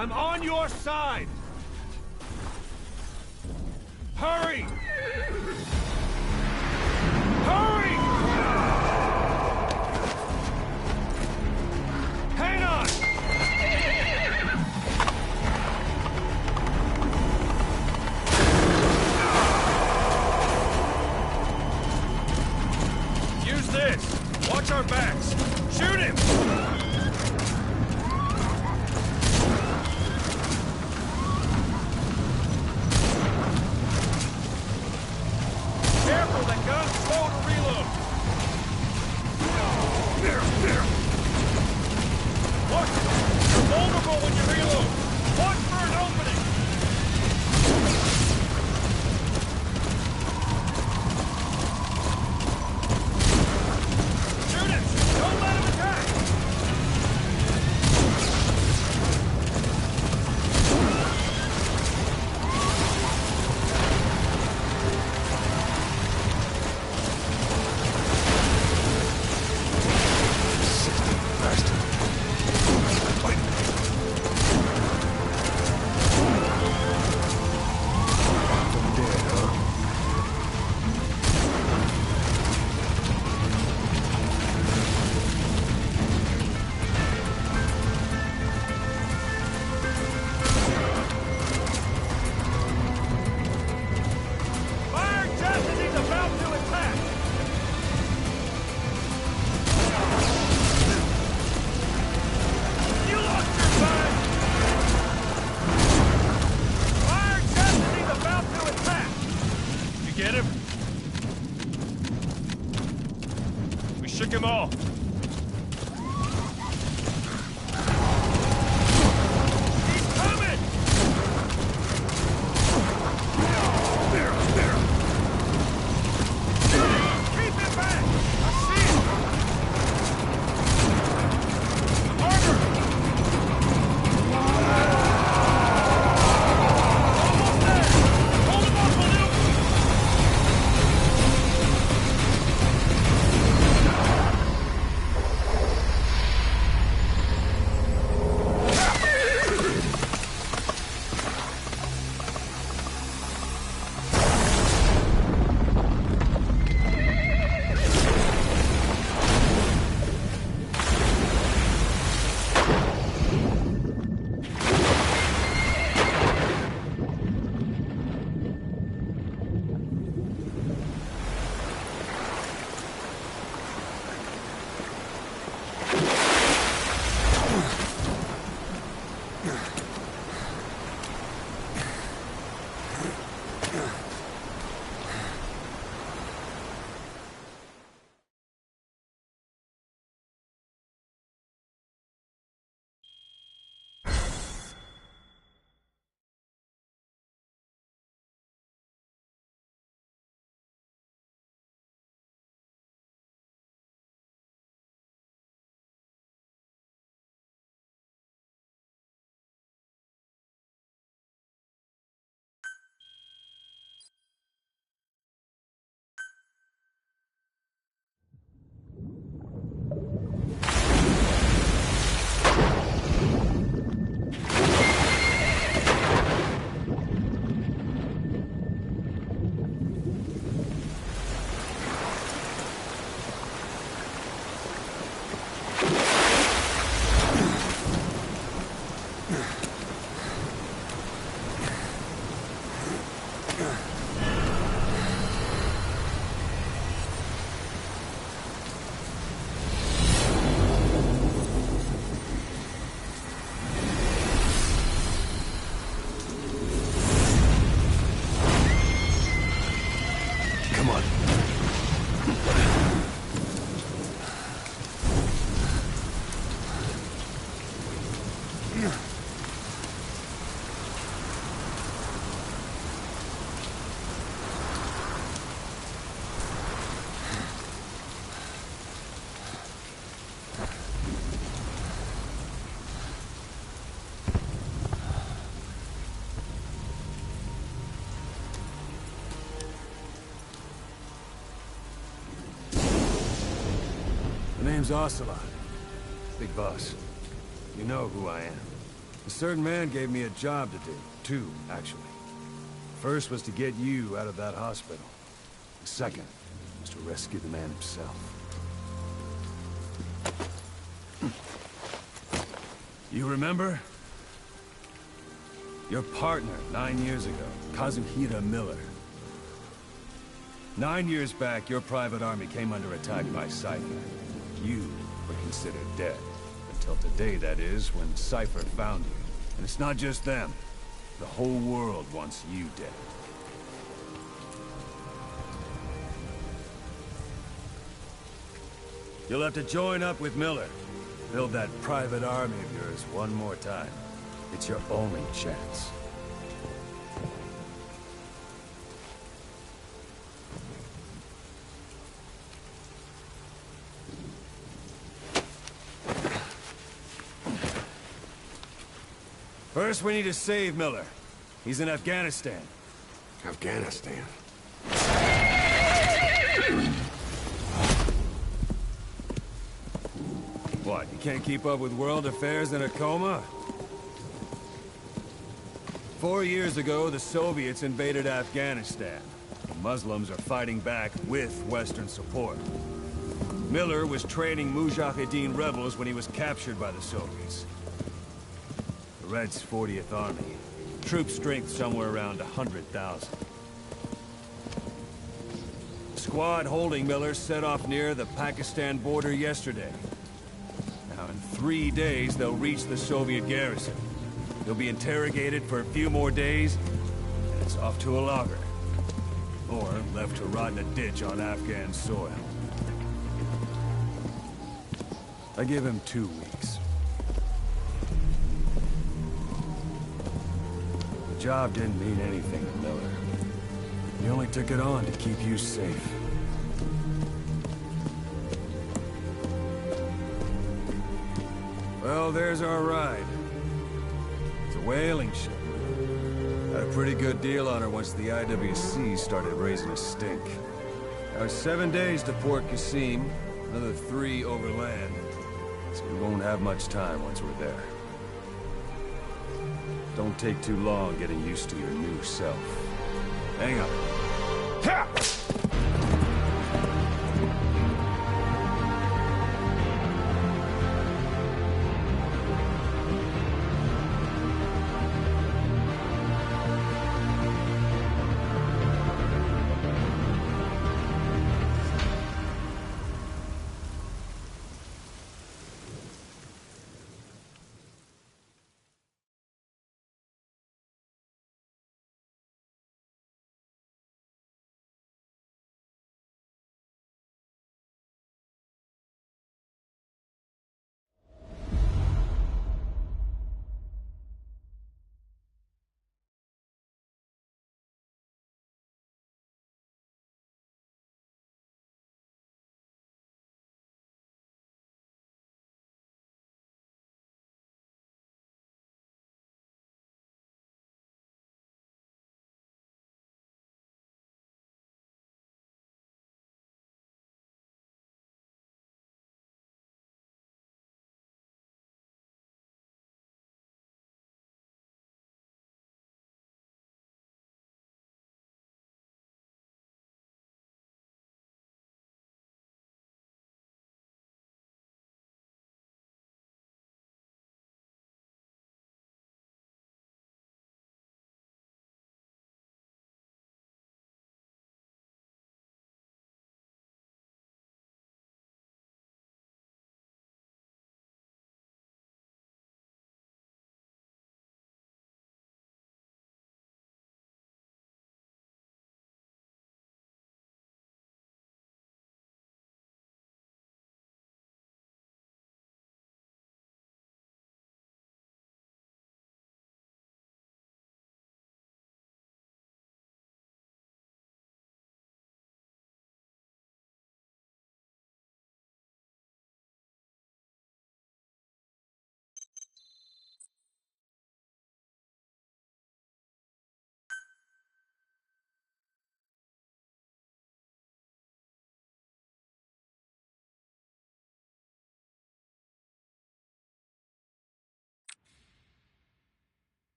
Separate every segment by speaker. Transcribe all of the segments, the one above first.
Speaker 1: I'm on your side! Hurry! Hurry! Hang on! Use this! Watch our backs! Shoot him! Careful, that gun's slow to reload! Look! You're vulnerable when you reload! Watch for an opening! Shoot him! Don't let him attack! Fire just as he's about to attack! You lost your fire! Fire just as he's about to attack! You get him? We shook him off. He's coming! Keep him back! I see him! Armor! Almost there! Hold him off a little!
Speaker 2: name's Ocelot. Big boss. You know who I am. A certain man gave me a job to do. Two, actually. First was to get you out of that hospital. The second was to rescue the man himself. You remember? Your partner 9 years ago, Kazuhira Miller. 9 years back, your private army came under attack by Cypher. You were considered dead. Until today, that is, when Cypher found you. And it's not just them. The whole world wants you dead. You'll have to join up with Miller. Build that private army of yours one more time. It's your only chance. First, we need to save Miller. He's in Afghanistan.
Speaker 3: Afghanistan?
Speaker 2: What, you can't keep up with world affairs in a coma? 4 years ago, the Soviets invaded Afghanistan. The Muslims are fighting back with Western support. Miller was training Mujahideen rebels when he was captured by the Soviets. The Reds' 40th Army. Troop strength somewhere around 100,000. The squad holding Miller set off near the Pakistan border yesterday. Now, in 3 days, they'll reach the Soviet garrison. He'll be interrogated for a few more days, and it's off to a lager. Or left to rot in a ditch on Afghan soil. I give him 2 weeks. The job didn't mean anything to Miller. He only took it on to keep you safe. Well, there's our ride. It's a whaling ship. Had a pretty good deal on her once the IWC started raising a stink. Now it's 7 days to Port Qasim, another 3 overland. So we won't have much time once we're there. Don't take too long getting used to your new self. Hang up. Ha!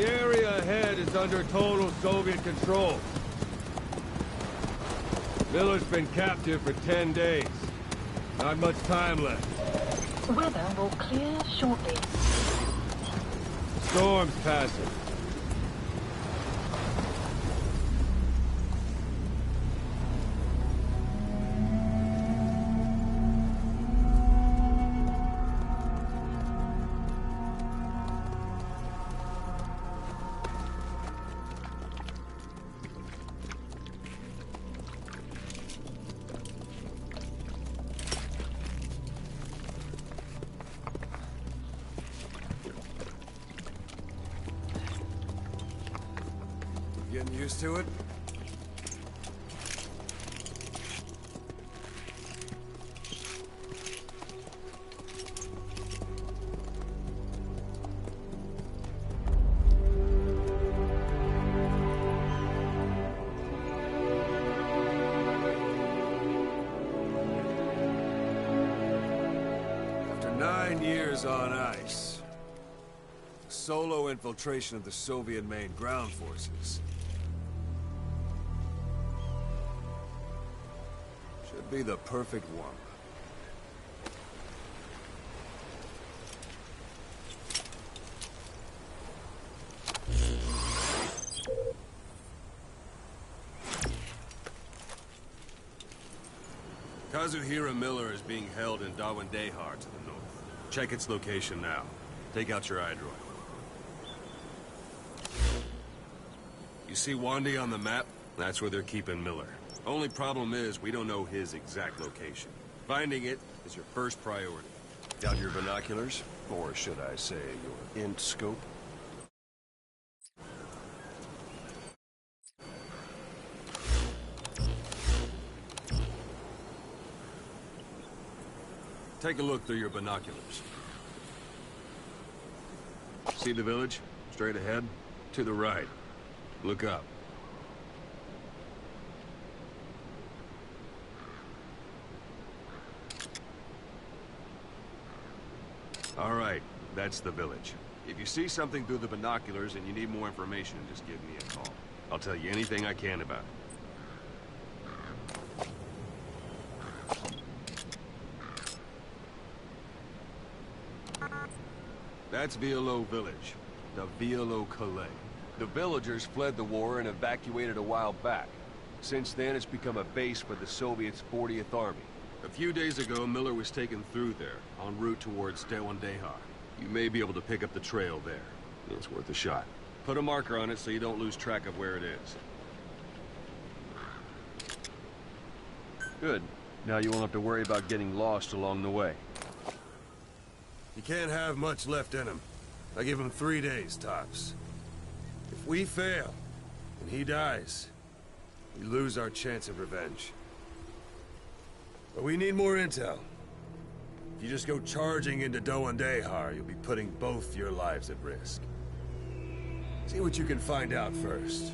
Speaker 2: The area ahead is under total Soviet control. Miller's been captive for 10 days. Not much time left.
Speaker 4: Weather will clear shortly.
Speaker 2: Storm's passing.
Speaker 3: Getting used to it?
Speaker 2: After 9 years on ice, solo infiltration of the Soviet main ground forces. Should be the perfect warm-up. Kazuhira Miller is being held in Dawandehar to the north. Check its location now. Take out your iDroid. You see Wandi on the map? That's where they're keeping Miller. Only problem is, we don't know his exact location. Finding it is your first priority.
Speaker 3: Got your binoculars? Or should I say, your int scope?
Speaker 2: Take a look through your binoculars. See the village? Straight ahead? To the right. Look up. All right, that's the village. If you see something through the binoculars and you need more information, just give me a call. I'll tell you anything I can about it. That's Violo Village, the Violo Calais. The villagers fled the war and evacuated a while back. Since then, it's become a base for the Soviets' 40th Army. A few days ago, Miller was taken through there, en route towards Dawandehar. You may be able to pick up the trail there. It's worth a shot. Put a marker on it so you don't lose track of where it is. Good. Now you won't have to worry about getting lost along the way. You can't have much left in him. I give him 3 days, tops. If we fail, and he dies, we lose our chance of revenge. But we need more intel. If you just go charging into Dawandehar, you'll be putting both your lives at risk. See what you can find out first.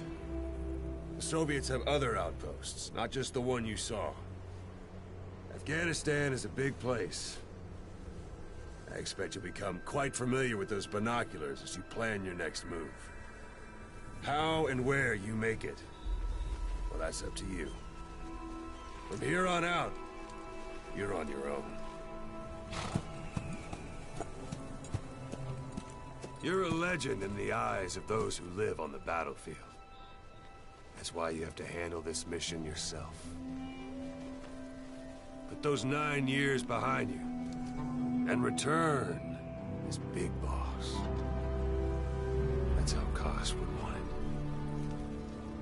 Speaker 2: The Soviets have other outposts, not just the one you saw. Afghanistan is a big place. I expect you'll become quite familiar with those binoculars as you plan your next move. How and where you make it, well, that's up to you. From here on out, you're on your own. You're a legend in the eyes of those who live on the battlefield. That's why you have to handle this mission yourself. Put those 9 years behind you, and return as Big Boss. That's how Koss would want it.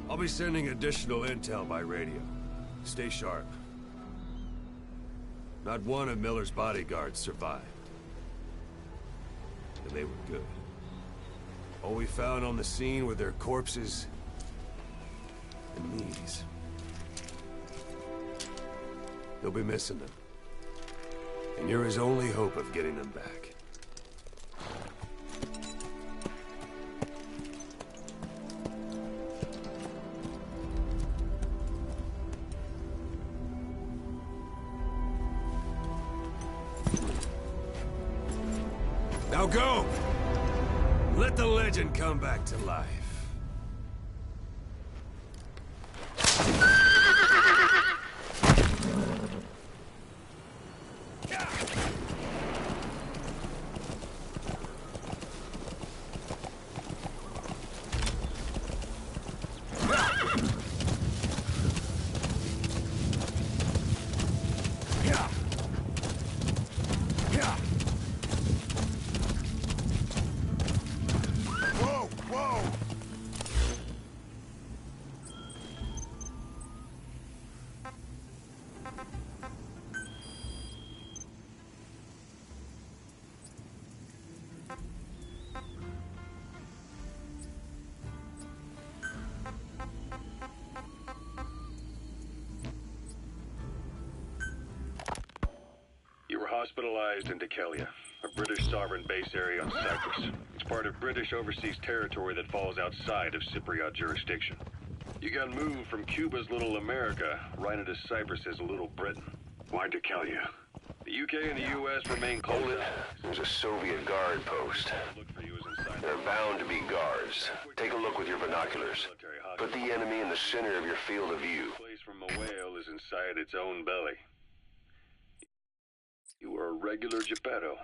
Speaker 2: I'll be sending additional intel by radio. Stay sharp. Not one of Miller's bodyguards survived. And they were good. All we found on the scene were their corpses and knees. They'll be missing them. And you're his only hope of getting them back. Now go! Let the legend come back to life.
Speaker 5: You were hospitalized in Dikelia, a British sovereign base area on Cyprus. It's part of British overseas territory that falls outside of Cypriot jurisdiction. You got moved from Cuba's Little America right into Cyprus's Little Britain. Why Dikelia? The UK and the US remain close.
Speaker 3: Hold it. There's a Soviet guard post.
Speaker 5: Look for you as inside.
Speaker 3: There are bound to be guards. Take a look with your binoculars. Put the enemy in the center of your field of view.
Speaker 5: The place from a whale is inside its own belly. You were a regular Geppetto.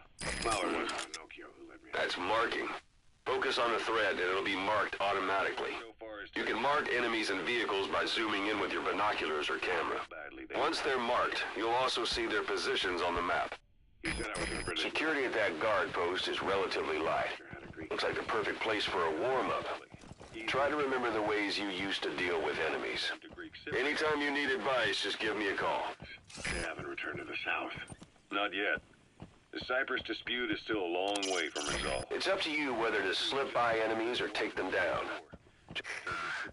Speaker 5: Well, it was Pinocchio who led me.
Speaker 3: That's marking. Focus on the thread and it'll be marked automatically.
Speaker 5: So far as
Speaker 3: You can mark enemies and vehicles by zooming in with your binoculars or camera.
Speaker 5: badly they
Speaker 3: Once they're marked, you'll also see their positions on the map.
Speaker 5: He said I was in a British.
Speaker 3: Security at that guard post is relatively light. Looks like the perfect place for a warm-up. Try to remember the ways you used to deal with enemies. Anytime you need advice, just give me a call.
Speaker 5: They haven't returned to the south. Not yet. The Cyprus dispute is still a long way from resolve.
Speaker 3: It's up to you whether to slip by enemies or take them down.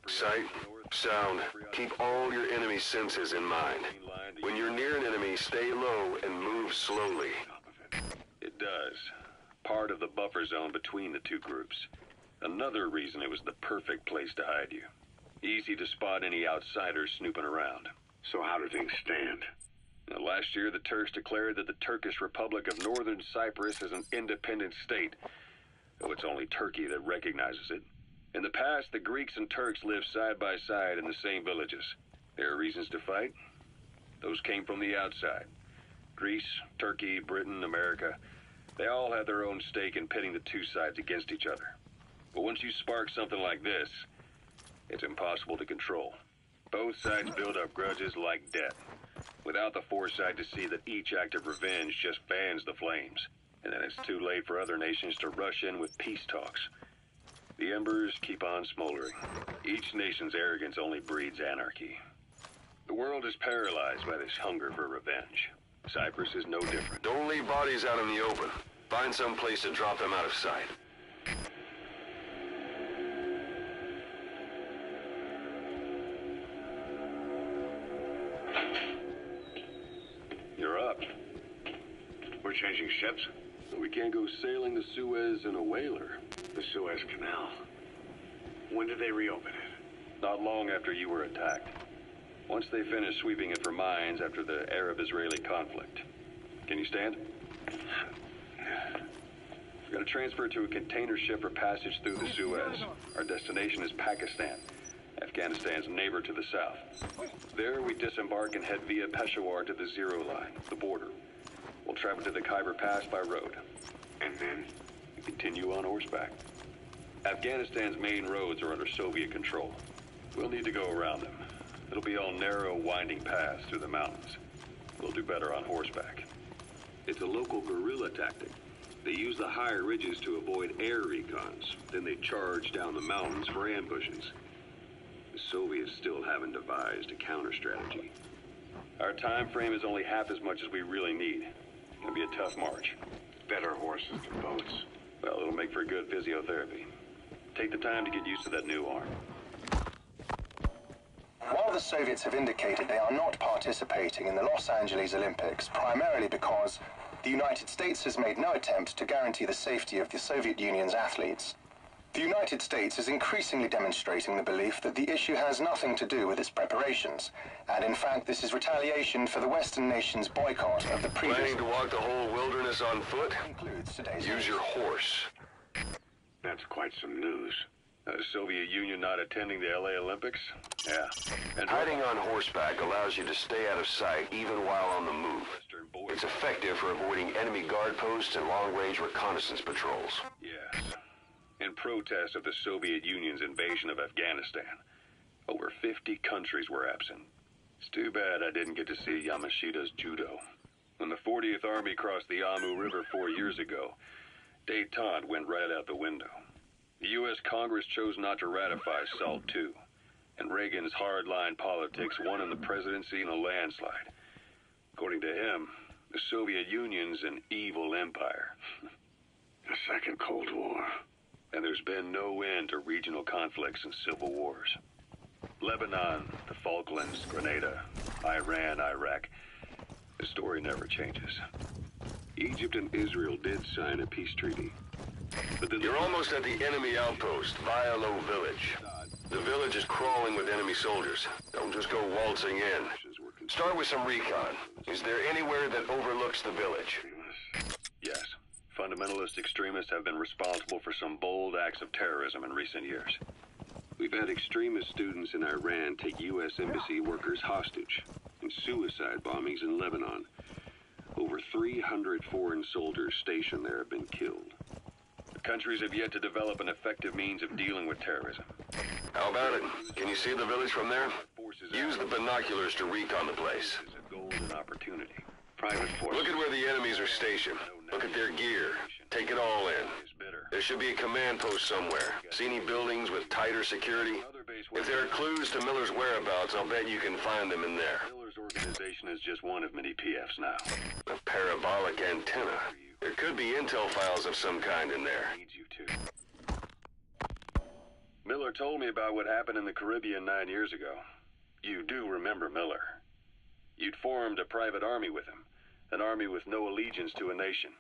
Speaker 3: Sight, sound, keep all your enemy senses in mind. When you're near an enemy, stay low and move slowly.
Speaker 5: It does. Part of the buffer zone between the two groups. Another reason it was the perfect place to hide you. Easy to spot any outsiders snooping around. So how do things stand? Now, last year, the Turks declared that the Turkish Republic of Northern Cyprus is an independent state, though it's only Turkey that recognizes it. In the past, the Greeks and Turks lived side by side in the same villages. There are reasons to fight. Those came from the outside. Greece, Turkey, Britain, America, they all had their own stake in pitting the two sides against each other. But once you spark something like this, it's impossible to control. Both sides build up grudges like debt, without the foresight to see that each act of revenge just fans the flames. And then it's too late for other nations to rush in with peace talks. The embers keep on smoldering. Each nation's arrogance only breeds anarchy. The world is paralyzed by this hunger for revenge. Cyprus is no different.
Speaker 3: Don't leave bodies out in the open. Find some place to drop them out of sight.
Speaker 5: You're up.
Speaker 6: We're changing ships?
Speaker 5: We can't go sailing the Suez in a whaler.
Speaker 6: The Suez Canal. When did they reopen it?
Speaker 5: Not long after you were attacked. Once they finished sweeping it for mines after the Arab-Israeli conflict. Can you stand? We're going to transfer it to a container ship for passage through the Suez. Our destination is Pakistan, Afghanistan's neighbor to the south. There we disembark and head via Peshawar to the Zero Line, the border. We'll travel to the Khyber Pass by road.
Speaker 6: And then?
Speaker 5: We continue on horseback. Afghanistan's main roads are under Soviet control. We'll need to go around them. It'll be all narrow, winding paths through the mountains. We'll do better on horseback. It's a local guerrilla tactic. They use the higher ridges to avoid air recons. Then they charge down the mountains for ambushes. The Soviets still haven't devised a counter-strategy. Our time frame is only half as much as we really need. It'll be a tough march.
Speaker 6: Better horses than boats.
Speaker 5: Well, it'll make for good physiotherapy. Take the time to get used to that new arm.
Speaker 7: While the Soviets have indicated they are not participating in the Los Angeles Olympics, primarily because the United States has made no attempt to guarantee the safety of the Soviet Union's athletes, the United States is increasingly demonstrating the belief that the issue has nothing to do with its preparations, and in fact this is retaliation for the Western nations' boycott of the previous...
Speaker 3: Planning to walk the whole wilderness on foot?
Speaker 7: Includes today's...
Speaker 3: Use your horse.
Speaker 6: That's quite some news.
Speaker 5: The Soviet Union not attending the LA Olympics? Yeah. And
Speaker 3: Hiding on horseback allows you to stay out of sight even while on the move. It's effective for avoiding enemy guard posts and long-range reconnaissance patrols.
Speaker 5: Yes. In protest of the Soviet Union's invasion of Afghanistan, over 50 countries were absent. It's too bad I didn't get to see Yamashita's judo. When the 40th Army crossed the Amu River 4 years ago, détente went right out the window. The U.S. Congress chose not to ratify SALT II, and Reagan's hardline politics won him the presidency in a landslide. According to him, the Soviet Union's an evil empire.
Speaker 6: A second Cold War.
Speaker 5: And there's been no end to regional conflicts and civil wars. Lebanon, the Falklands, Grenada, Iran, Iraq. The story never changes. Egypt and Israel did sign a peace treaty. But then
Speaker 3: You're almost at the enemy outpost, Vialo Village. The village is crawling with enemy soldiers. Don't just go waltzing in. Start with some recon. Is there anywhere that overlooks the village?
Speaker 5: Yes. Fundamentalist extremists have been responsible for some bold acts of terrorism in recent years. We've had extremist students in Iran take U.S. embassy workers hostage, and suicide bombings in Lebanon. Over 300 foreign soldiers stationed there have been killed. The countries have yet to develop an effective means of dealing with terrorism.
Speaker 3: How about it? Can you see the village from there? Use the binoculars to recon the place.
Speaker 5: It's a golden opportunity. Private forces.
Speaker 3: Look at where the enemies are stationed. Look at their gear. Take it all in. There should be a command post somewhere. See any buildings with tighter security? If there are clues to Miller's whereabouts, I'll bet you can find them in there.
Speaker 5: Miller's organization is just one of many PFs now.
Speaker 3: A parabolic antenna. There could be intel files of some kind in there.
Speaker 5: Needs you to. Miller told me about what happened in the Caribbean 9 years ago. You do remember Miller. You'd formed a private army with him. An army with no allegiance to a nation.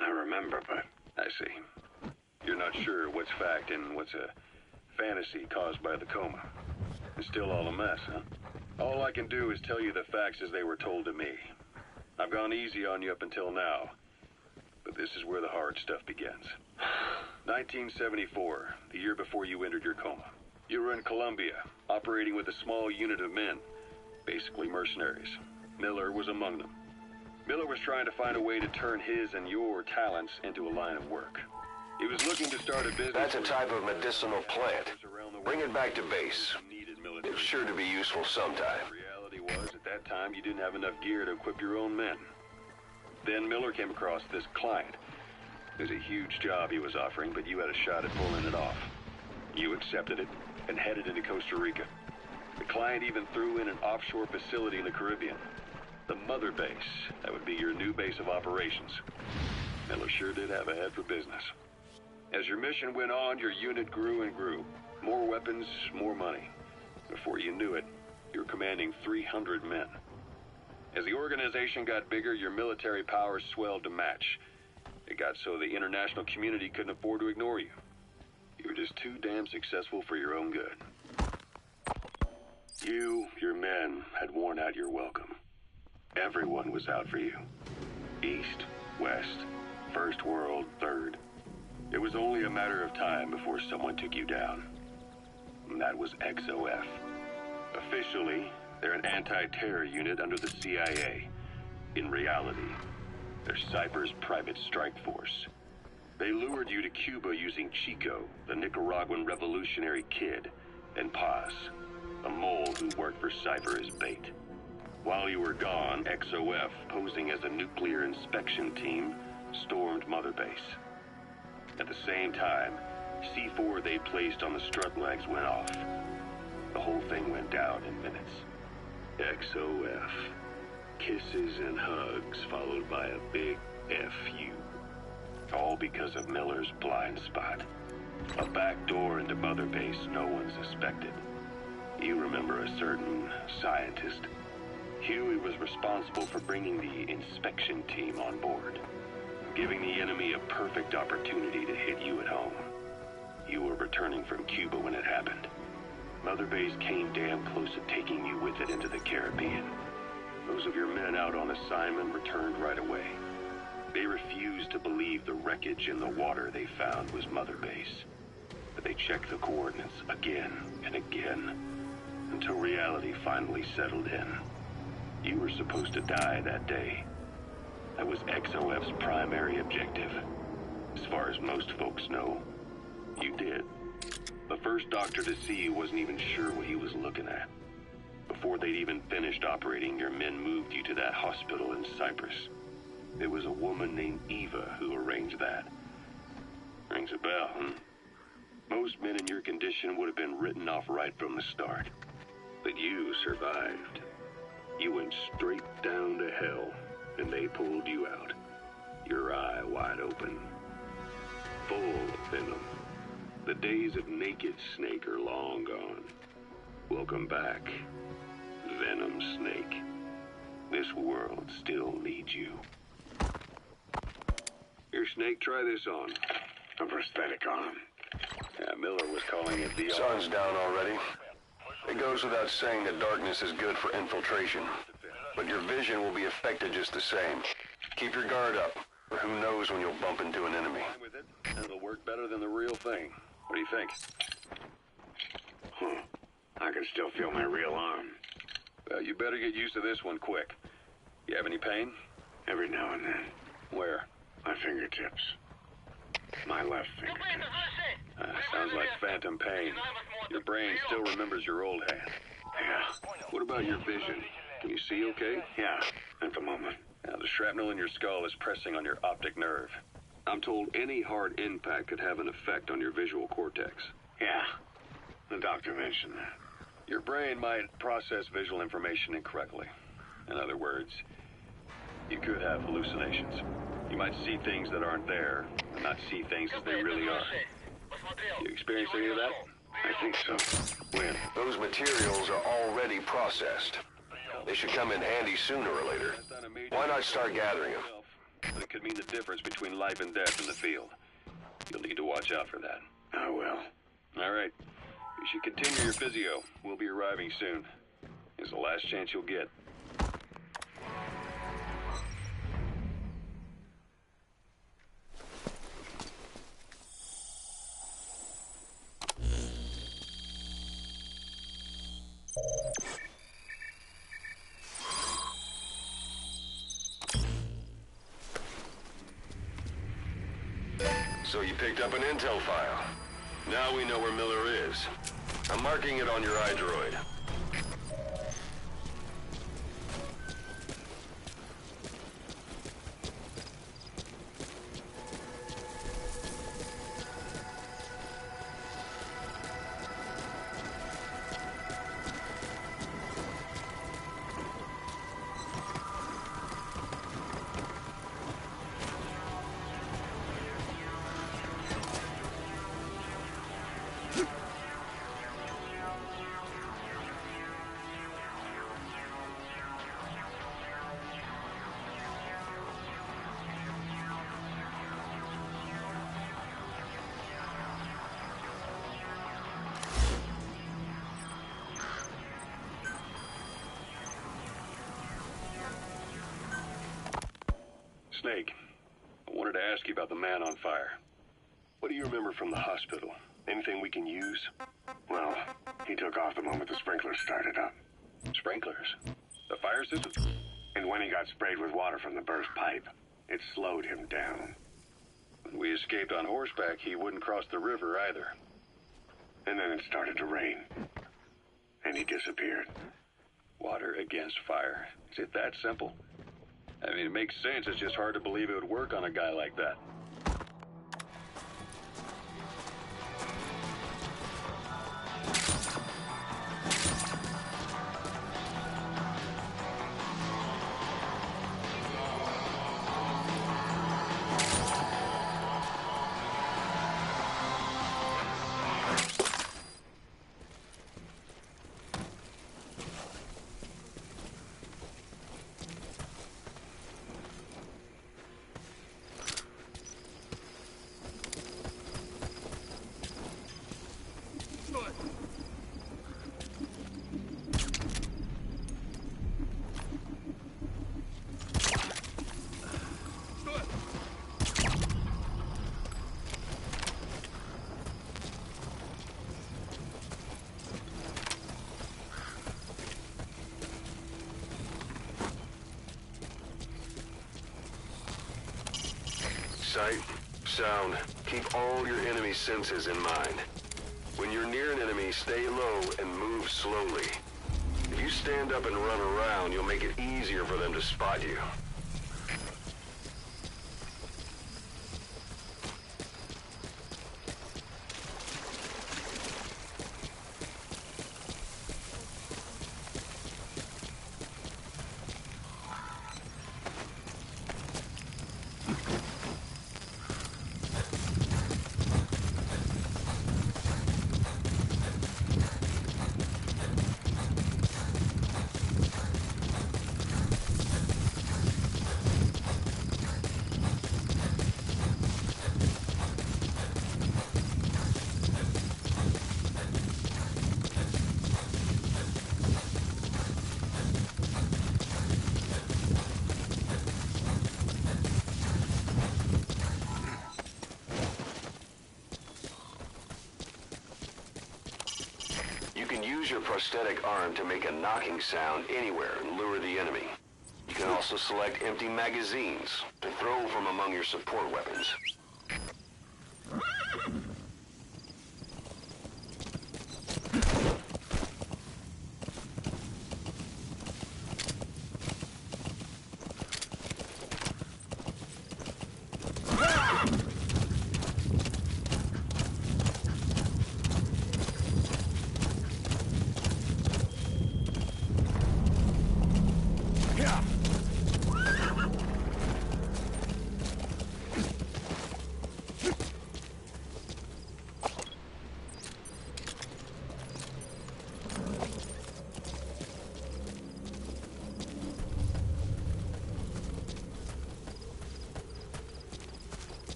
Speaker 6: I remember, but...
Speaker 5: I see. You're not sure what's fact and what's a fantasy caused by the coma. It's still all a mess, huh? All I can do is tell you the facts as they were told to me. I've gone easy on you up until now, but this is where the hard stuff begins. 1974, the year before you entered your coma. You were in Colombia, operating with a small unit of men, basically mercenaries. Miller was among them. Miller was trying to find a way to turn his and your talents into a line of work. He was looking to start a business...
Speaker 3: That's a type of medicinal plant. Bring it back to base. It's sure to be useful sometime.
Speaker 5: The reality was, at that time, you didn't have enough gear to equip your own men. Then Miller came across this client. It was a huge job he was offering, but you had a shot at pulling it off. You accepted it and headed into Costa Rica. The client even threw in an offshore facility in the Caribbean. The mother base. That would be your new base of operations. Miller sure did have a head for business. As your mission went on, your unit grew and grew. More weapons, more money. Before you knew it, you were commanding 300 men. As the organization got bigger, your military powers swelled to match. It got so the international community couldn't afford to ignore you. You were just too damn successful for your own good. You, your men, had worn out your welcome. Everyone was out for you. East, West, First World, Third. It was only a matter of time before someone took you down. And that was XOF. Officially, they're an anti-terror unit under the CIA. In reality, they're Cypher's private strike force. They lured you to Cuba using Chico, the Nicaraguan revolutionary kid, and Paz, a mole who worked for Cypher as bait. While you were gone, XOF, posing as a nuclear inspection team, stormed Mother Base. At the same time, C4 they placed on the strut legs went off. The whole thing went down in minutes. XOF. Kisses and hugs followed by a big FU. All because of Miller's blind spot. A back door into Mother Base no one suspected. You remember a certain scientist. Huey was responsible for bringing the inspection team on board, giving the enemy a perfect opportunity to hit you at home. You were returning from Cuba when it happened. Mother Base came damn close to taking you with it into the Caribbean. Those of your men out on assignment returned right away. They refused to believe the wreckage in the water they found was Mother Base. But they checked the coordinates again and again, until reality finally settled in. You were supposed to die that day. That was XOF's primary objective. As far as most folks know, you did. The first doctor to see you wasn't even sure what he was looking at. Before they'd even finished operating, your men moved you to that hospital in Cyprus. It was a woman named Eva who arranged that. Rings a bell, hmm? Most men in your condition would have been written off right from the start. But you survived. You went straight down to hell, and they pulled you out. Your eye wide open. Full of venom. The days of naked Snake are long gone. Welcome back, Venom Snake. This world still needs you. Here, Snake, try this on.
Speaker 6: A prosthetic arm.
Speaker 5: Yeah, Miller was calling it the
Speaker 3: Sun's down already. It goes without saying that darkness is good for infiltration. But your vision will be affected just the same. Keep your guard up, or who knows when you'll bump into an enemy.
Speaker 5: with it. It'll work better than the real thing. What do you think?
Speaker 6: I can still feel my real arm.
Speaker 5: Well, you better get used to this one quick. You have any pain?
Speaker 6: Every now and then.
Speaker 5: Where?
Speaker 6: My fingertips. My left fingertip.
Speaker 5: Sounds like phantom pain. Your brain still remembers your old hand.
Speaker 6: Yeah.
Speaker 5: What about your vision? Can you see okay?
Speaker 6: Yeah. At the moment.
Speaker 5: Now, the shrapnel in your skull is pressing on your optic nerve. I'm told any hard impact could have an effect on your visual cortex.
Speaker 6: Yeah. The doctor mentioned that.
Speaker 5: Your brain might process visual information incorrectly. In other words, you could have hallucinations. You might see things that aren't there, and not see things as they really are. You experience any of that?
Speaker 6: I think so.
Speaker 5: When?
Speaker 3: Those materials are already processed. They should come in handy sooner or later. Why not start gathering them?
Speaker 5: But it could mean the difference between life and death in the field. You'll need to watch out for that.
Speaker 6: I will.
Speaker 5: All right. You should continue your physio. We'll be arriving soon. It's the last chance you'll get.
Speaker 3: So you picked up an intel file. Now we know where Miller is. I'm marking it on your iDroid.
Speaker 5: Snake, I wanted to ask you about the man on fire. What do you remember from the hospital? Anything we can use?
Speaker 6: Well, he took off the moment the sprinklers started up.
Speaker 5: Sprinklers? The fire system?
Speaker 6: And when he got sprayed with water from the burst pipe, it slowed him down.
Speaker 5: When we escaped on horseback, he wouldn't cross the river either.
Speaker 6: And then it started to rain. And he disappeared.
Speaker 5: Water against fire. Is it that simple? I mean, it makes sense. It's just hard to believe it would work on a guy like that.
Speaker 3: Sight, sound, keep all your enemy senses in mind. When you're near an enemy, stay low and move slowly. If you stand up and run around, you'll make it easier for them to spot you. You can use your prosthetic arm to make a knocking sound anywhere and lure the enemy. You can also select empty magazines to throw from among your support weapons.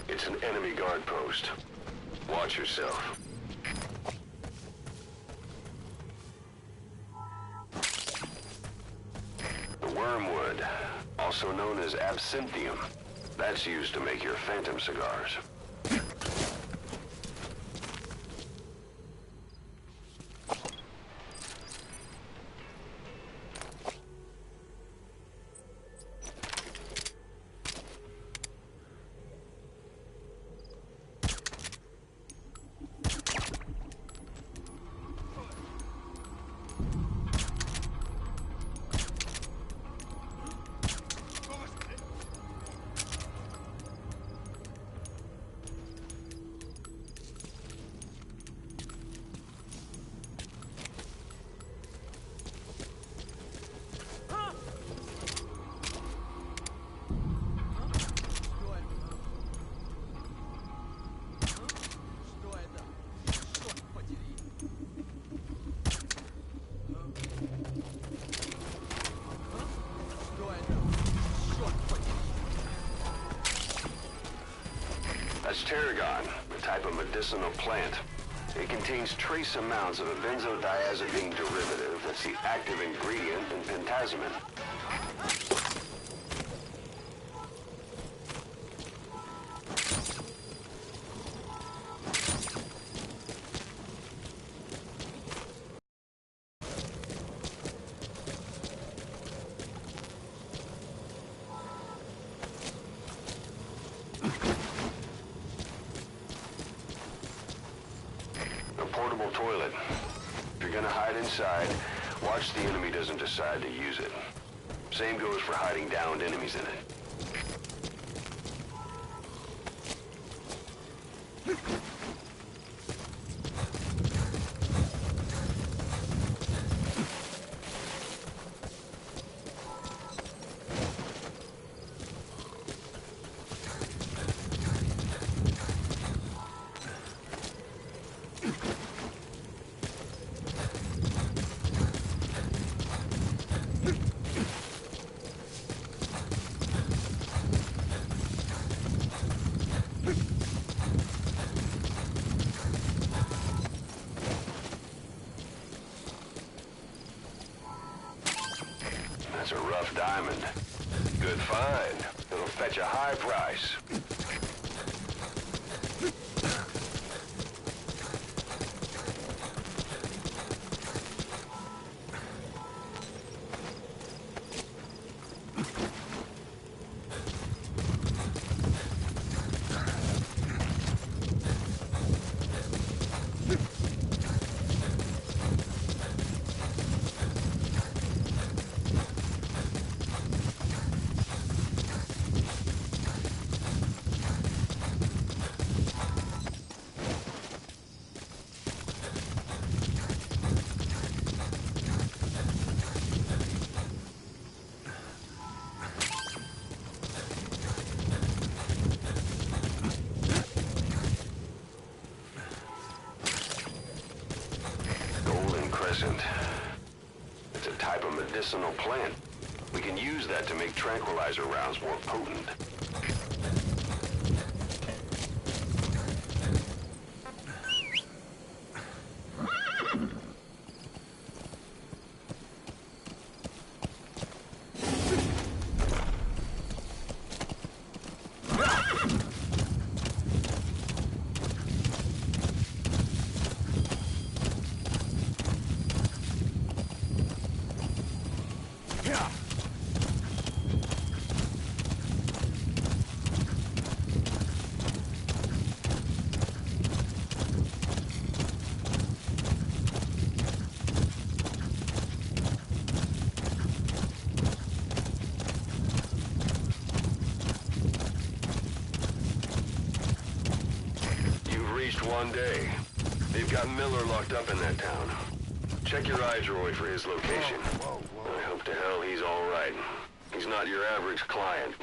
Speaker 3: It's an enemy guard post. Watch yourself. The wormwood, also known as absinthium, that's used to make your phantom cigars. That's tarragon, a type of medicinal plant. It contains trace amounts of a benzodiazepine derivative that's the active ingredient in pentazimine. Portable toilet. If you're gonna hide inside, Watch the enemy doesn't decide to use it. Same goes for hiding downed enemies in it. That's a rough diamond. Good find. It'll fetch a high price. It's a type of medicinal plant. We can use that to make tranquilizer rounds more potent. One day. They've got Miller locked up in that town. Check your eye droid for his location. I hope to hell he's all right. He's not your average client.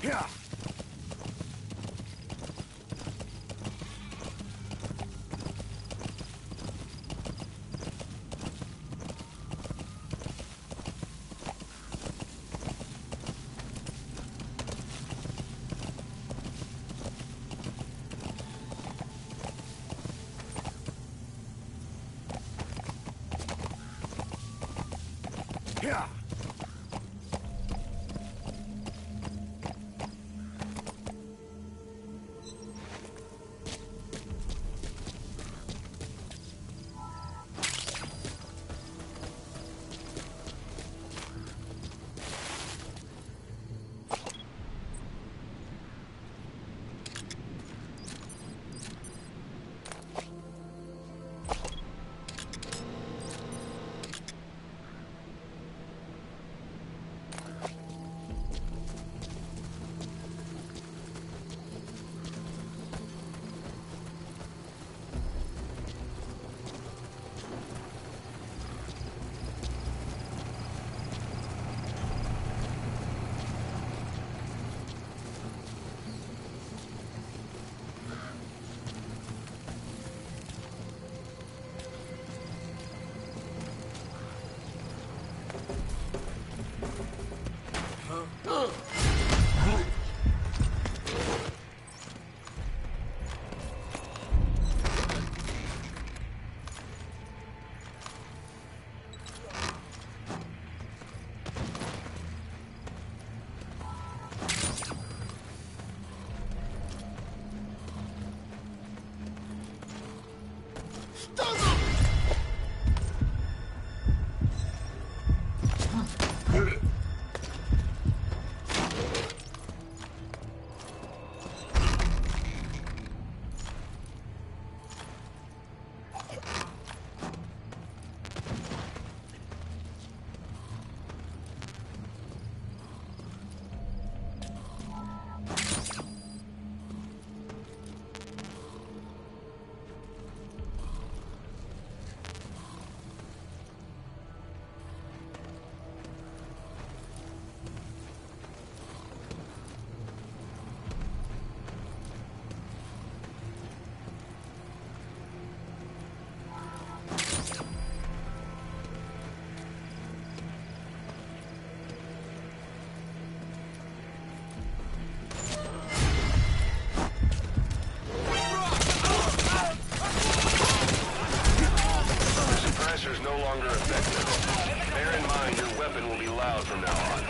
Speaker 2: Yeah. Yeah.
Speaker 3: Bear in mind, your weapon will be loud from now on.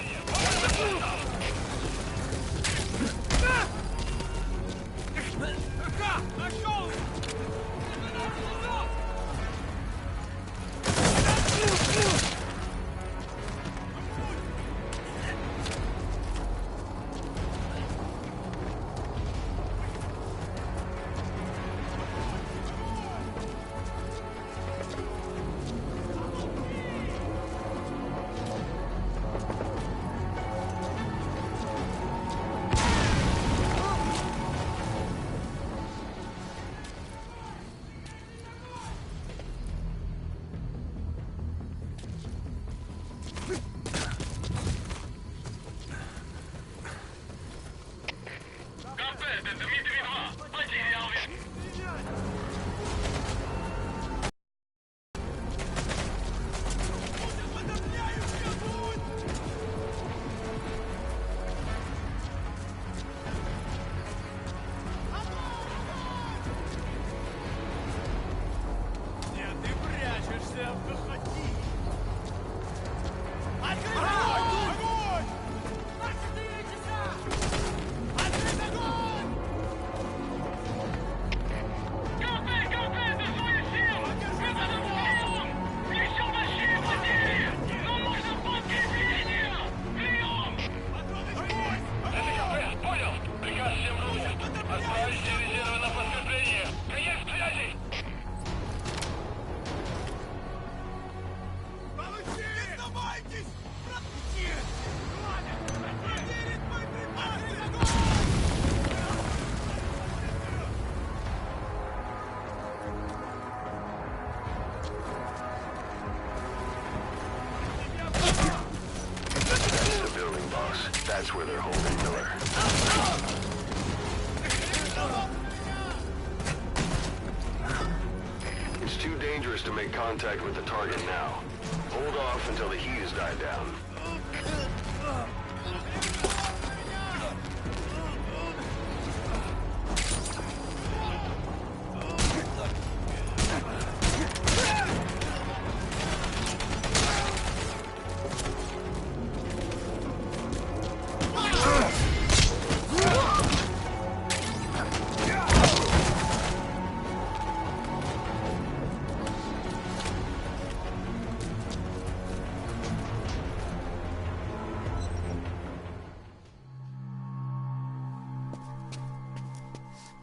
Speaker 3: That's where they're holding Miller. It's too dangerous to make contact with the target now. Hold off until the heat has died down.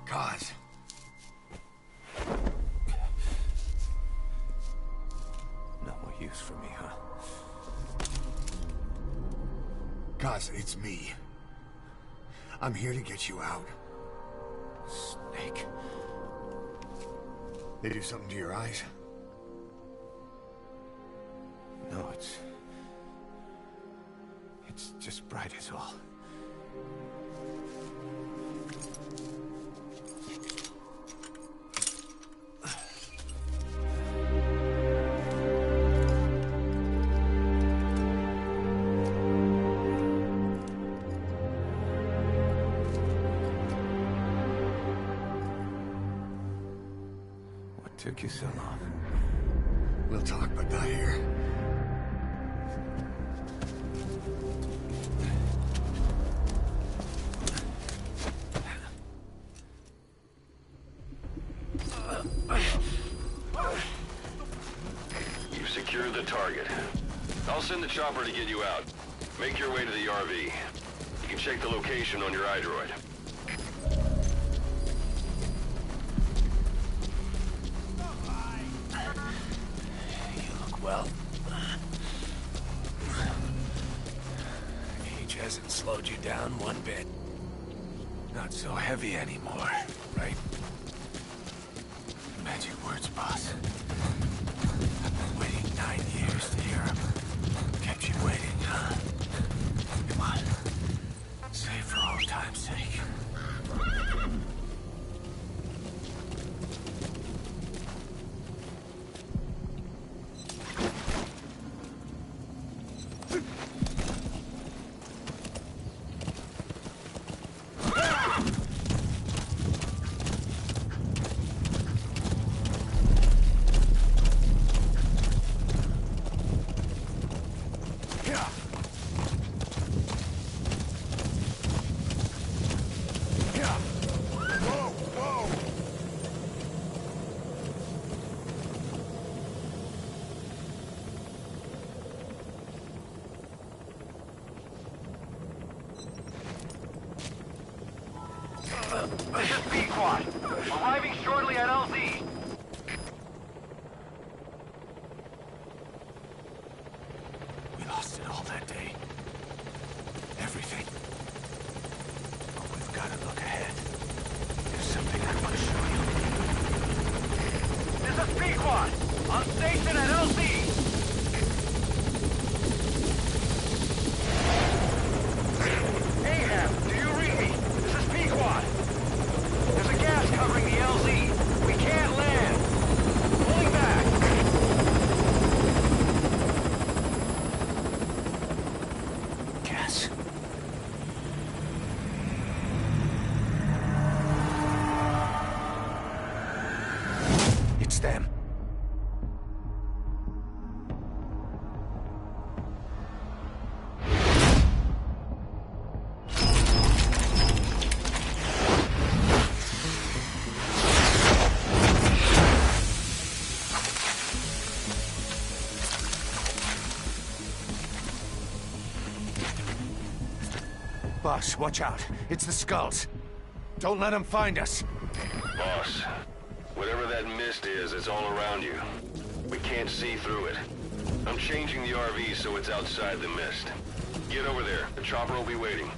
Speaker 8: Kaz. No more use for me, huh? Kaz, it's me. I'm here to get you out. Snake. They do something to your eyes? No, it's just bright is all. took you so long? We'll talk, but not here.
Speaker 3: You've secured the target. I'll send the chopper to get you out. Make your way to the RV. You can check the location on your iDroid.
Speaker 8: Well, age hasn't slowed you down one bit. Not so heavy anymore, right? Magic words, boss. I've been waiting 9 years to hear them. Kept you waiting, huh? Come on. Say it for all time's sake.
Speaker 1: This is Pequod. Arriving shortly at LZ.
Speaker 8: We lost it all that day. Everything. But we've got to look ahead. There's something I want to show you.
Speaker 1: This is Pequod. On station at LZ. Ahab, do you read me? This is Pequod. There's a gas covering the LZ. We can't land. Pulling back.
Speaker 8: Gas. It's them. Boss, watch out. It's the Skulls. Don't let them find us.
Speaker 3: Boss, whatever that mist is, it's all around you. We can't see through it. I'm changing the RV so it's outside the mist. Get over there. The chopper will be waiting.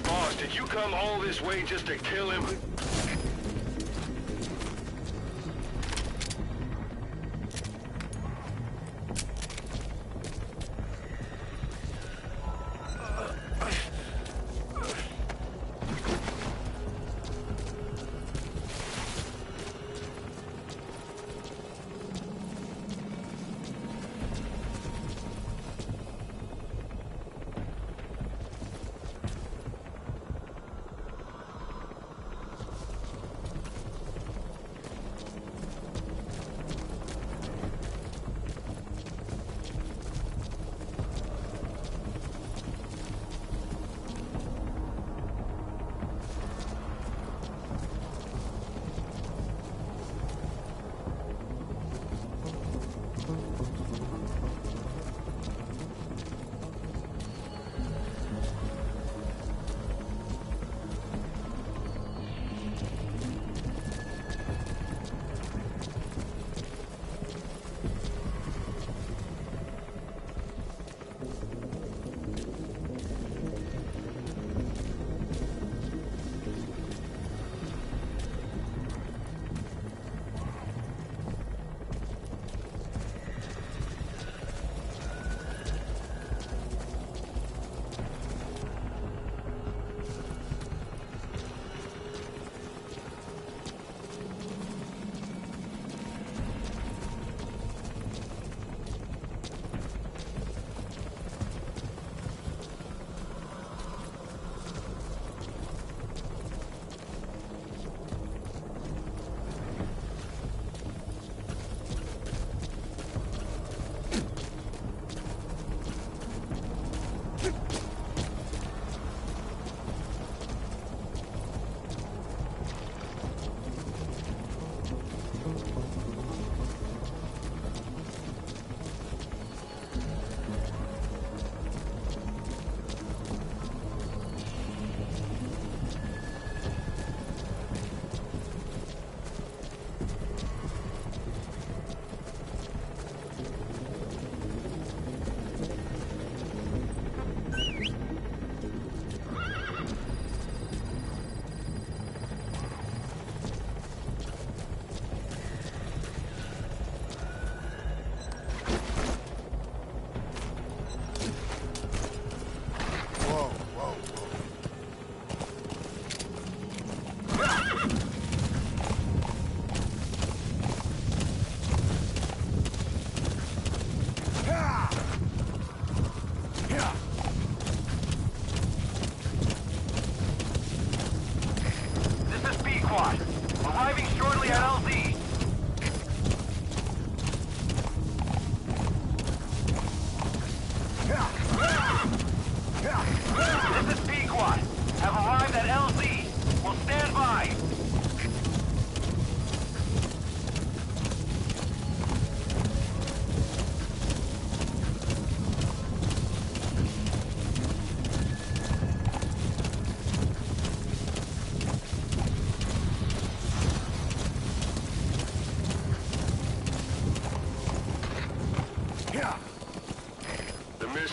Speaker 3: Boss, did you come all this way just to kill him?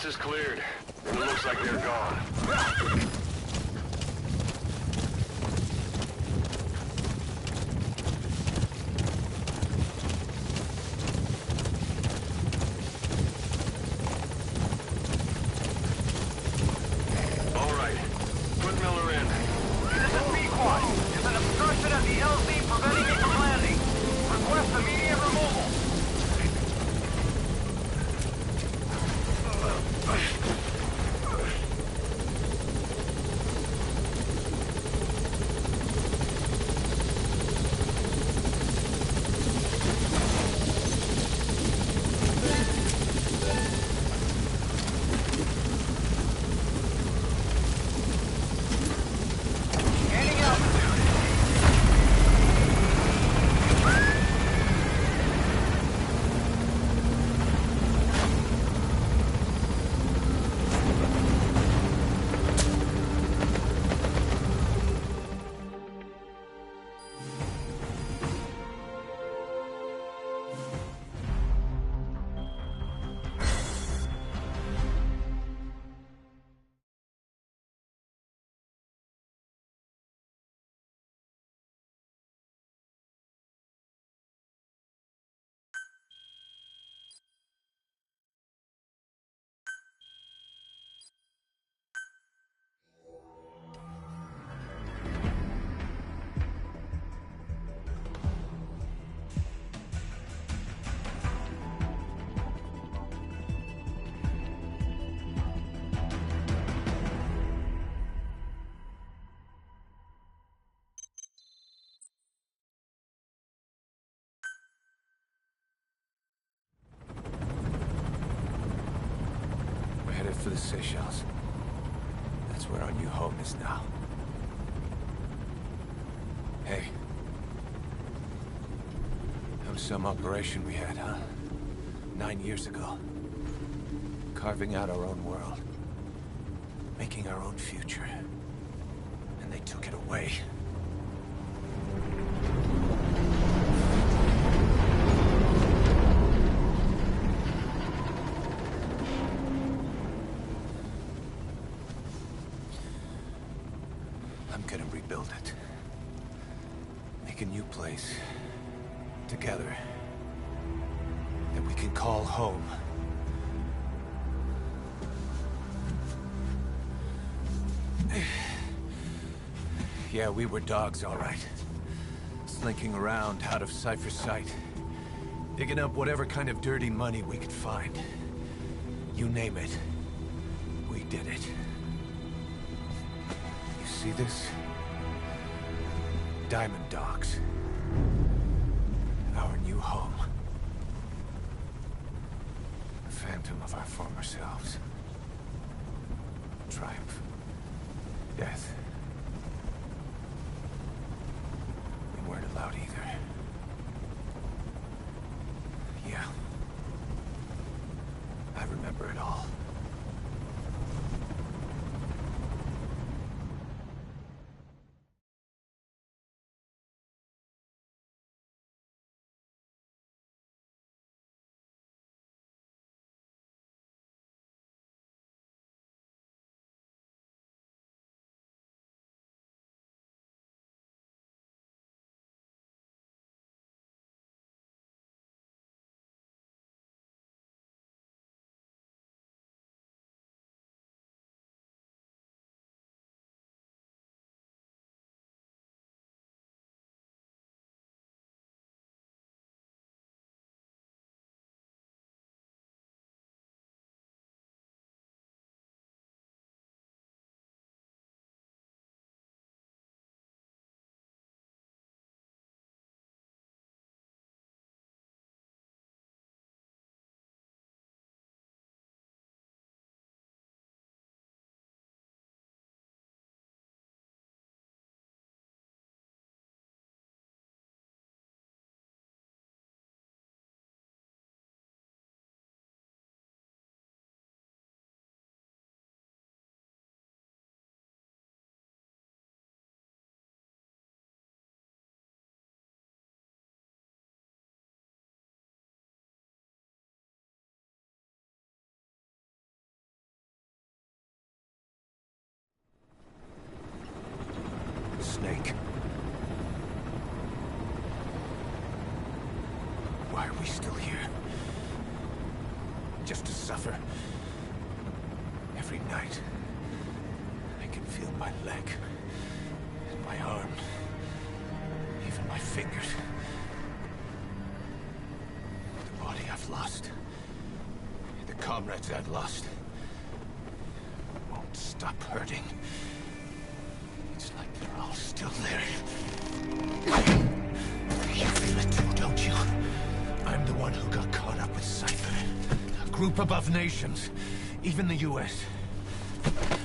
Speaker 3: Coast is cleared. It looks like they're gone. All right. Put Miller in.
Speaker 1: This is Pequod. There's an obstruction at the LZ preventing me from landing. Request immediate removal. Gaining altitude.
Speaker 8: We're headed for the Seychelles. That's where our new home is now. Hey. That was some operation we had, huh? 9 years ago. Carving out our own world. Making our own future. And they took it away. I'm gonna rebuild it. Make a new place. Together. That we can call home. Yeah, we were dogs, all right. Slinking around out of Cypher's sight. Digging up whatever kind of dirty money we could find. You name it. We did it. You see this? Diamond Dogs. Our new home. A phantom of our former selves. Triumph. Death. We weren't allowed either. Yeah. I remember it all. snake. Why are we still here? Just to suffer. Every night, I can feel my leg, and my arm, even my fingers. The body I've lost, the comrades I've lost, won't stop hurting. It's like they're all still there. You feel it too, don't you? I'm the one who got caught up with Cypher. A group above nations, even the US.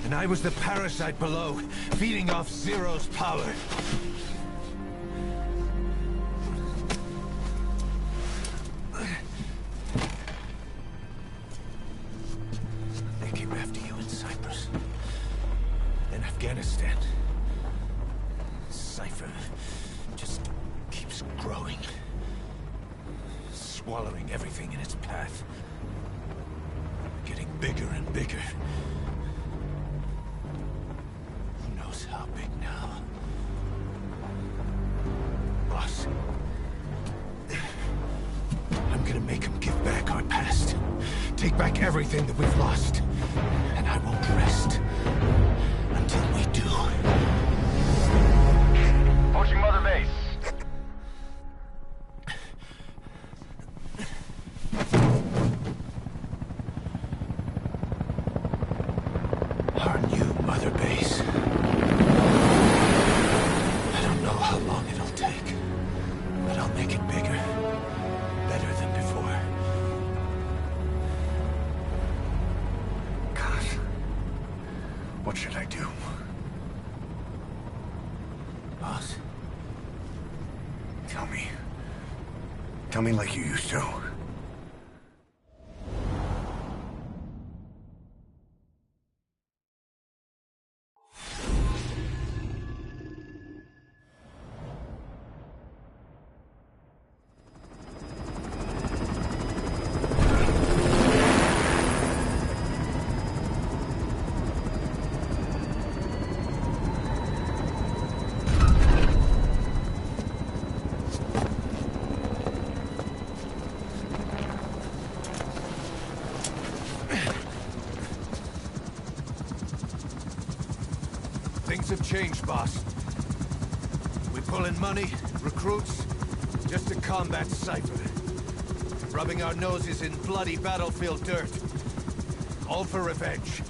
Speaker 8: And I was the parasite below, feeding off Zero's power. They came after you in Cyprus. Then Afghanistan. Cypher just keeps growing. Swallowing everything in its path. Getting bigger and bigger. Who knows how big now? Boss. I'm gonna make him give back our past. Take back everything that we've lost. And I won't rest until we do.
Speaker 1: Approaching Mother Base.
Speaker 8: Our new Mother Base. I don't know how long it'll take, but I'll make it bigger. Better than before.
Speaker 9: God. What should I do?
Speaker 8: Boss?
Speaker 9: Tell me. Tell me like you used to.
Speaker 8: Things have changed, boss. We pull in money, recruits, just to combat Cypher. Rubbing our noses in bloody battlefield dirt. All for revenge.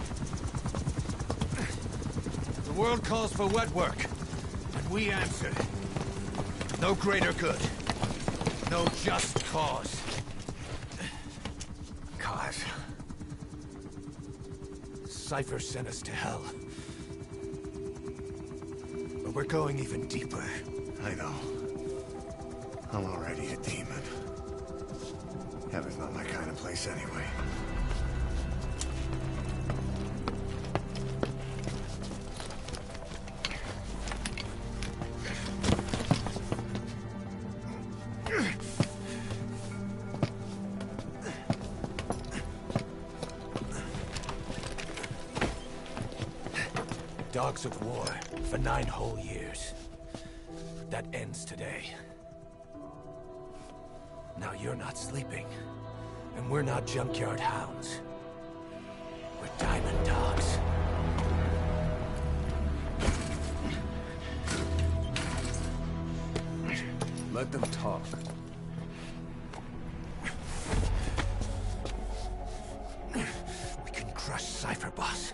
Speaker 8: The world calls for wet work, and we answer. No greater good. No just cause.
Speaker 9: Cause?
Speaker 8: Cypher sent us to hell. But we're going even deeper.
Speaker 9: I know. I'm already a demon. Heaven's not my kind of place anyway.
Speaker 8: Dogs of war for 9 whole years. That ends today. Now you're not sleeping, and we're not junkyard hounds. We're diamond dogs.
Speaker 2: Let them talk.
Speaker 8: We can crush Cypher, boss.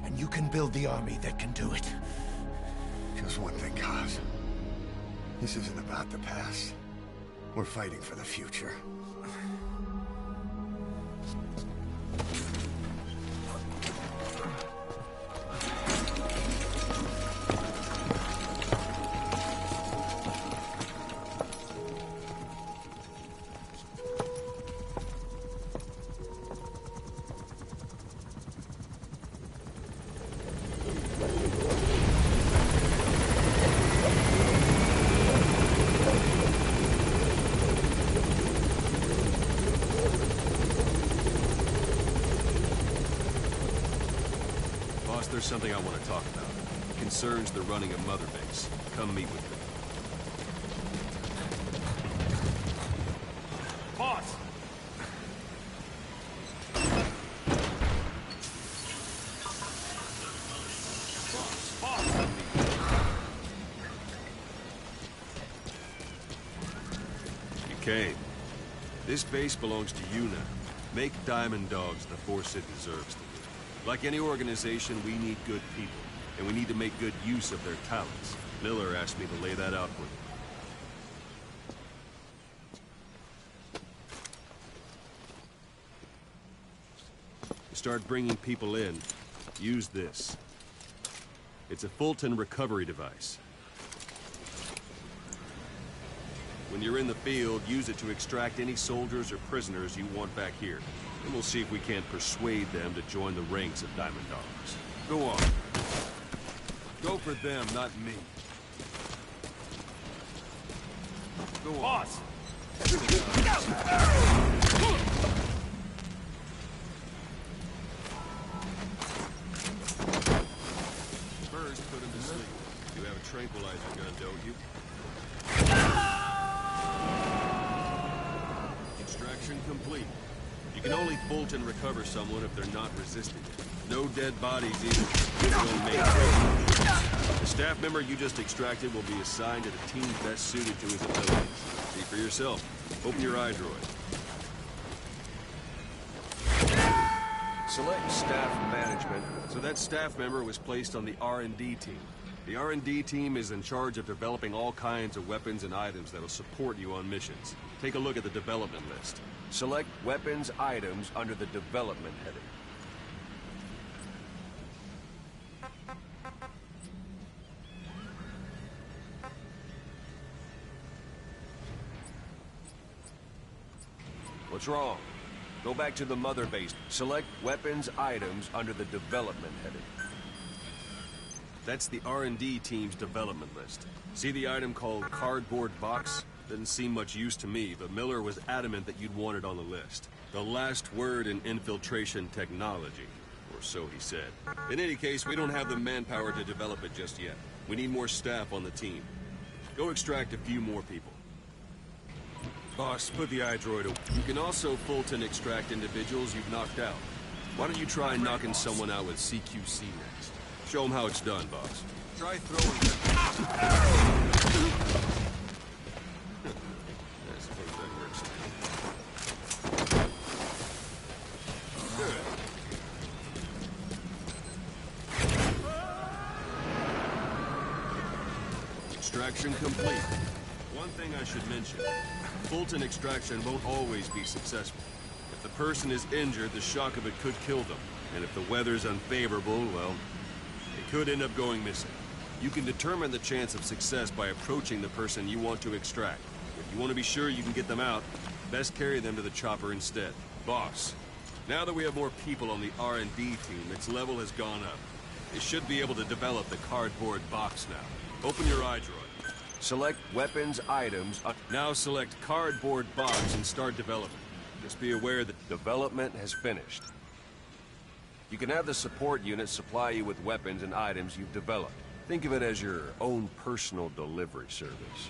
Speaker 8: And you can build the army that can do it.
Speaker 9: Just one thing, Kaz. This isn't about the past. We're fighting for the future.
Speaker 5: There's something I want to talk about.
Speaker 10: concerns the running of Mother Base. Come meet with me.
Speaker 1: Boss!
Speaker 10: You came. This base belongs to you now. Make Diamond Dogs the force it deserves to be. Like any organization, we need good people, and we need to make good use of their talents. Miller asked me to lay that out for you. To start bringing people in, use this. It's a Fulton recovery device. When you're in the field, use it to extract any soldiers or prisoners you want back here. And we'll see if we can't persuade them to join the ranks of Diamond Dogs. Go on. Go for them, not me. Go on.
Speaker 1: Boss!
Speaker 10: First, put him to sleep. You have a tranquilizer gun, don't you? Extraction complete. You can only Fulton recover someone if they're not resisting it. No dead bodies either. Don't make it. The staff member you just extracted will be assigned to the team best suited to his abilities. See for yourself. Open your iDroid. Select staff management. So that staff member was placed on the R&D team. The R&D team is in charge of developing all kinds of weapons and items that'll support you on missions. Take a look at the development list. Select weapons items under the development heading. What's wrong? Go back to the Mother Base. Select weapons items under the development heading. That's the R&D team's development list. See the item called cardboard box? Didn't seem much use to me, but Miller was adamant that you'd want it on the list. The last word in infiltration technology, or so he said. In any case, we don't have the manpower to develop it just yet. We need more staff on the team. Go extract a few more people. Boss, put the iDroid away. You can also Fulton extract individuals you've knocked out. Why don't you try knocking someone out with CQC next? Show them how it's done, boss. Try throwing them. I suppose that works. Good. Extraction complete. One thing I should mention. Fulton extraction won't always be successful. If the person is injured, the shock of it could kill them. And if the weather's unfavorable, well, they could end up going missing. You can determine the chance of success by approaching the person you want to extract. If you want to be sure you can get them out, best carry them to the chopper instead. Boss, now that we have more people on the R&D team, its level has gone up. They should be able to develop the cardboard box now. Open your iDroid. Select weapons items. Now select cardboard box and start development. Just be aware that development has finished. You can have the support unit supply you with weapons and items you've developed. Think of it as your own personal delivery service.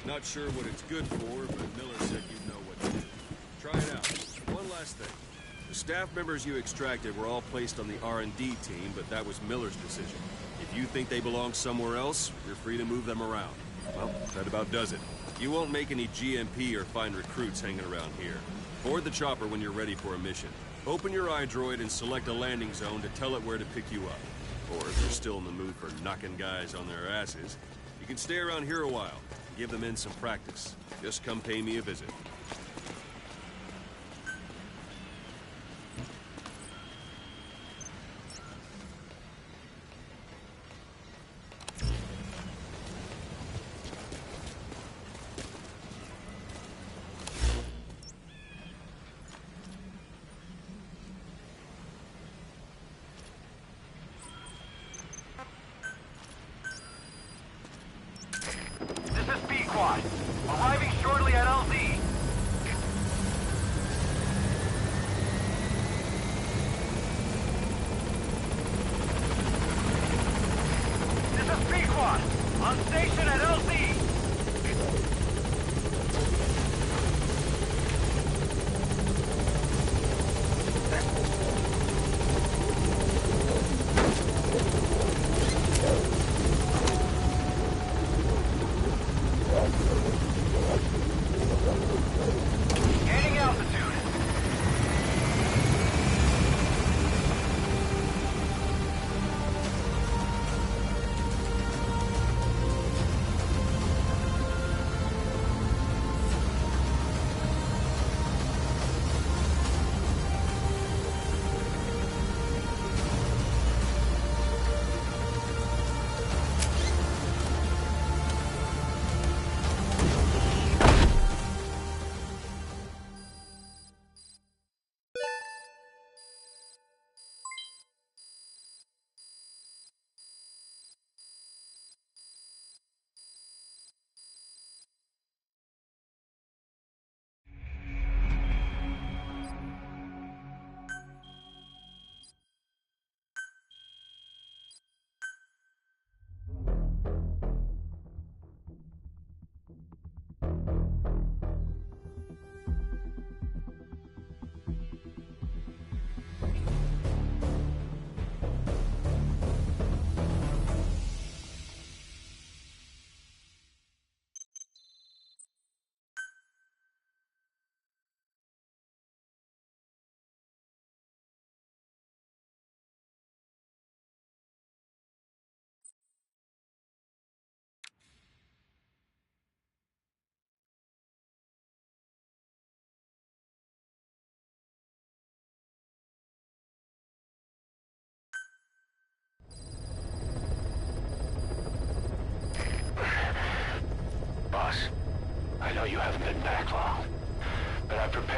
Speaker 10: Not sure what it's good for, but Miller said you'd know what to do. Try it out. One last thing. The staff members you extracted were all placed on the R&D team, but that was Miller's decision. If you think they belong somewhere else, you're free to move them around. Well, that about does it. You won't make any GMP or find recruits hanging around here. Board the chopper when you're ready for a mission. Open your iDroid and select a landing zone to tell it where to pick you up. Or if you're still in the mood for knocking guys on their asses, you can stay around here a while. Give them in some practice. Just come pay me a visit.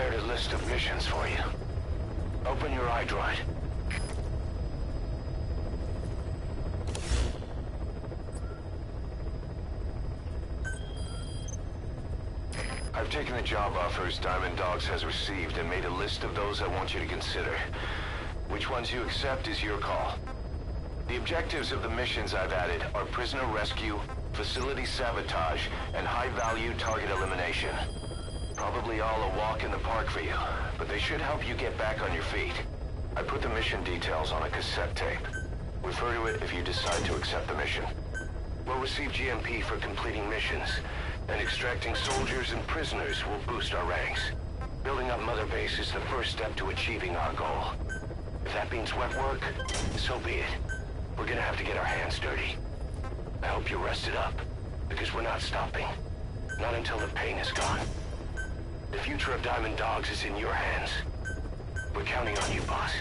Speaker 3: prepared a list of missions for you. Open your iDroid. I've taken the job offers Diamond Dogs has received and made a list of those I want you to consider. Which ones you accept is your call. The objectives of the missions I've added are prisoner rescue, facility sabotage, and high-value target elimination. Probably all a walk in the park for you, but they should help you get back on your feet. I put the mission details on a cassette tape. Refer to it if you decide to accept the mission. We'll receive GMP for completing missions, and extracting soldiers and prisoners will boost our ranks. Building up Mother Base is the first step to achieving our goal. If that means wet work, so be it. We're gonna have to get our hands dirty. I hope you're rested up, because we're not stopping. Not until the pain is gone. The future of Diamond Dogs is in your hands. We're counting on you, boss.